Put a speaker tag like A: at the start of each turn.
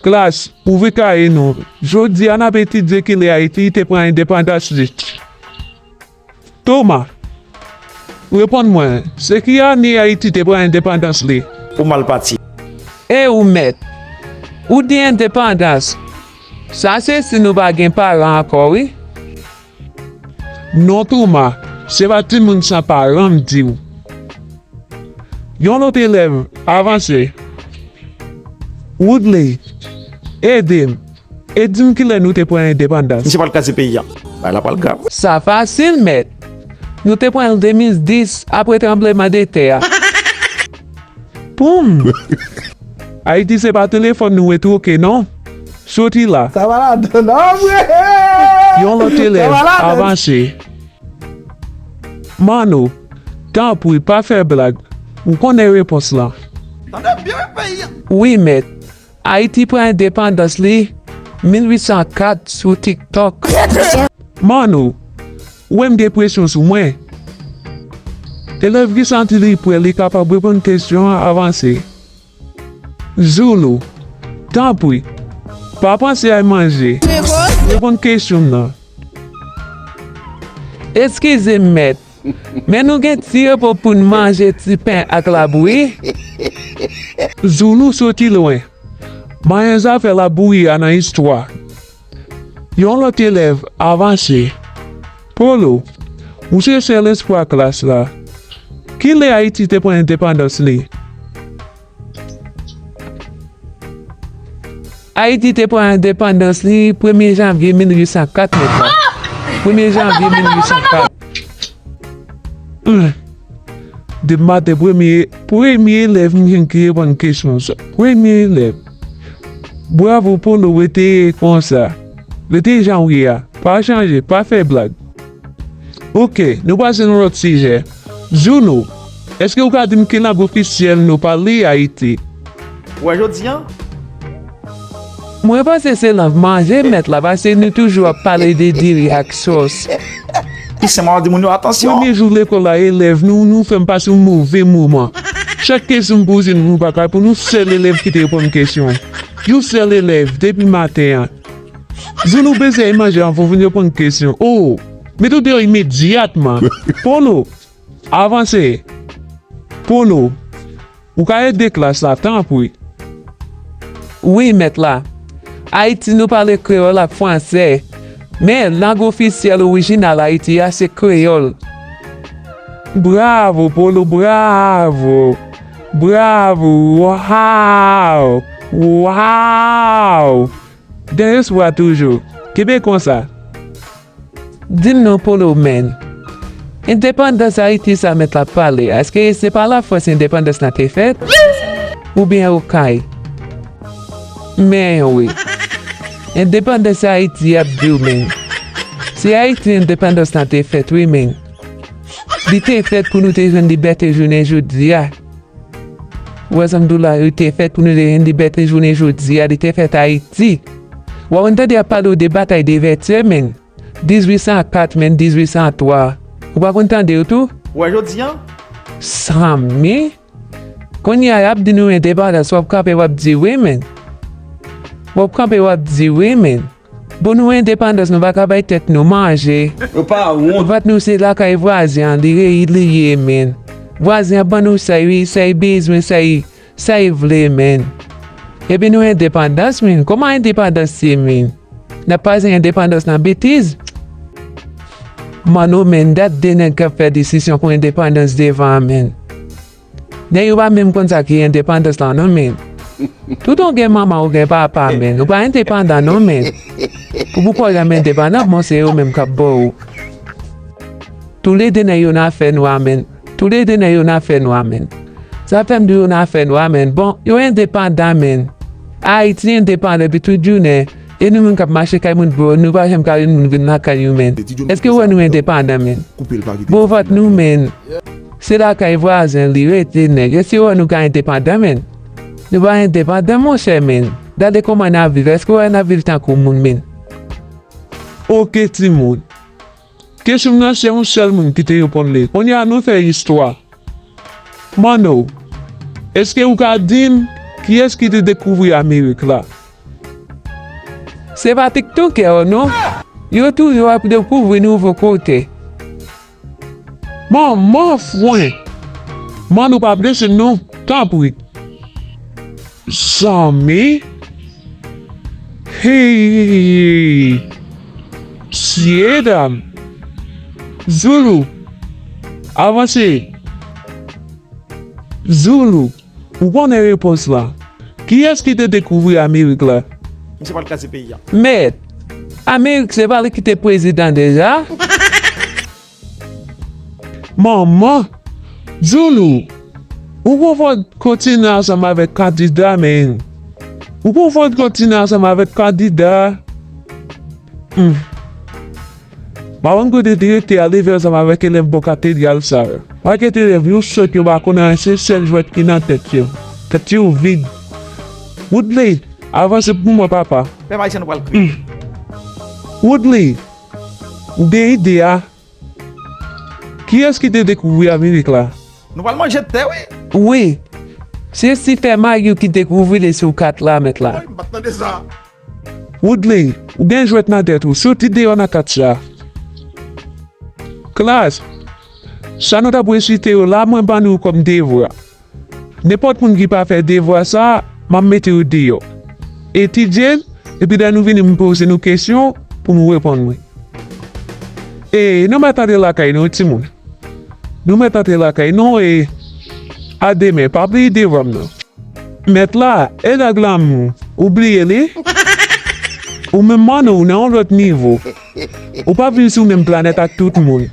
A: Klas, pou ve ka e nou. Jodi an ap etidye ki le Haïti te pren indépendance li. Thomas, répond mwen, se ki ane Haïti te pren indépendance li?
B: Ou mal parti.
C: Ou met, ou di indépendance? Sa se si nou bagen paran akor, oui?
A: Non Thomas, se va ti moun sa paran di ou. Yon lot elèv avanse. Woodley, edim ki le nou te pren indépendance.
B: C'est pas le cas de ce pays. Là, pas le cas.
C: Sa fasil met. Nou te pren 2010 apre trembleman de terre.
A: Poum! Haïti se pa téléphone nou etou ok, non? Soti la.
D: Ça va là, non, ouais.
A: Yon lot elèv avanse. Mano, tan pou pa fè blag, ou konen repos la?
C: Oui, met. Haïti pren indépendance li 1804 sou TikTok.
A: Mano, ou em depresyon sou mwen? Elèv ki santi li pou li kapab repon kèsyon avanse. Zulu, tan pou, pa panse ay manje. Repon kèsyon nan.
C: Eskize met, men nou gen tire pou nou manje ti pen ak la boui?
A: Zulu soti loin. Mayen za fè la boui an an histwa. Yon lot elèv avanse. Polo, ou se se l'espoir klas la? Ki le Haïti te pren indépendance li?
C: Haïti te pren indépendance li 1er janvier 1804 met la. 1er janvier 1804.
A: De mat de premier élève mwen ki repon kèsyon sa. Premier élève. Bravo Polo, rete kon sa. Rete jan wè ya. Pa chanje, pa fè blag. Ok, nou passe nou rot sije. Zulu, eske ou ka dim ki lang ofisyel nou pali Haïti?
B: Ouais, je dis, hein?
C: Mwen pa se lang manje met la, parce nou toujou a pale de diri ak sos.
B: Il s'est marre de mon attention.
A: Premier jour l'école la élève, nou fèm passe un mauvais moment. Chaque question pose nou bakay pou nou seul élève ki te repon kèsyon. You seul élève, depuis matin. Zulu beze image an pou veni repon kèsyon. Oh, mais tout est immédiatement. Polo, avance. Polo, ou ka aide klas la tan pou?
C: Oui, met la. Haïti nou pale kreol ak fransè. Men, lang ofisyel orijinal Haïti a se kreol.
A: Bravo, Polo, bravo. Bravo, wow. Wow. Den eswa toujou. Kebe kon sa?
C: Dim nou Polo men. Indépendance Haïti sa met la pale. Eske se pa la fos indépendance na te fet? Ou bien ou kay? Men oui. Indépendance Haïti ap diou men. Si Haïti indépendance na te fet, oui men. Di te fet pou nou te jwenn liberté jounen joudi ya. Wazamdou la, ou te fet pou nou te jwenn liberté jounen joudi ya, di te fet Haïti. Wawante di apalo de batay de vete men. 1804 men, 1803. Ou pa kontande ou tou?
B: Ouais, je dis, hein?
C: Sami? Kon ya ap di nou indépendance wap kape wap di we men. Wap kape wap di we men. Bon nou indépendance nou va kabay tet nou manje.
B: Ou pas, ou
C: Vat nou se la kay vwazyan li re yi li ye men. Vwazyan ban nou sa yi bezwen sa yi vle men. Ebe nou indépendance men. Koman indépendance se men? Na pas indépendance nan betiz? Mano men, dat denen ka fè desisyon pou indépendance devan men. Ne yu ba menm kon sa ki indépendance lan non men. Tout on gen mama ou gen papa men. Ou pa indépendant non men. Pou pou kwa jamen indépendant, mon se yo menm kap bo ou. Tous les denen yo na fè nou amen. Tous les denen yo na fè nou amen. Sa fèm di yo na fè nou amen. Bon, yo indépendant men. Haïti indépendant bi tout jounen. E nou men kap mache kay moun bro, nou pa jem kari moun vin na kay nou men. Eske wè nou indépendant men? Bo vat nou men, se la kay vwazen li rete neg, eske wè nou ka indépendant men? Nou pa indépendant mon chè men. Dade koman na vive, eske wè na vive tan kou moun men?
A: Ok ti moun. Kesyon nan se yon sel moun ki te yopon li. On ya nou fè histwa. Mano, eske ou ka dim ki eski te dekouvri Amerik la?
C: Se pa TikToker ou non? Yo toujou ap dekouvri nouvo kote.
A: Man fwen. Man nou pa blese nou. Tampouik. Sami. Hey. Siedam. Zulu. Avanse. Zulu. Ou konen repos la? Ki eski te dekouvri Amerik la?
B: Mwen se pa l'kase peyi ya.
C: Met, Amerik se pa li ki te prezident deja?
A: Maman. Zulu. Ou kon fòd kontine ansam avèk kandida men? Ou kon fòd kontine ansam avèk kandida? Maman kote direte aleve ansam avèk elèv bokate dial sa. Wak ete elèv yo sot yo bakonan se sel jwet ki nan tet yo. Tet yo vide. Woodley, avanse pou mwen papa.
B: Pe va isen nou pal kri.
A: Woodley, ou de ide ya? Ki eski te dekouvri Amerik la?
B: Nou pal manje te we.
C: Oui, se si fe Mario ki dekouvri le sou kat la met la.
B: Oy, batnan de sa.
A: Woodley, ou gen jwet nan tet ou, soti de yo nan kat sa. Klas, sa nou ta pwesite yo la mwen ban nou kom devwa. Nepot moun ki pa fe devwa sa, mam mette yo de yo. Etidjen, epi dan nou vini mpose nou kesyon pou nou repon mwen. Nou metade la kay nou ti moun. Nou metade la kay nou ademe, pa pli devwa mnou. Met la, aglam mou, oubliye li. Ou men man nou nan lot nivou. Ou pa vin sou men planet ak tout moun.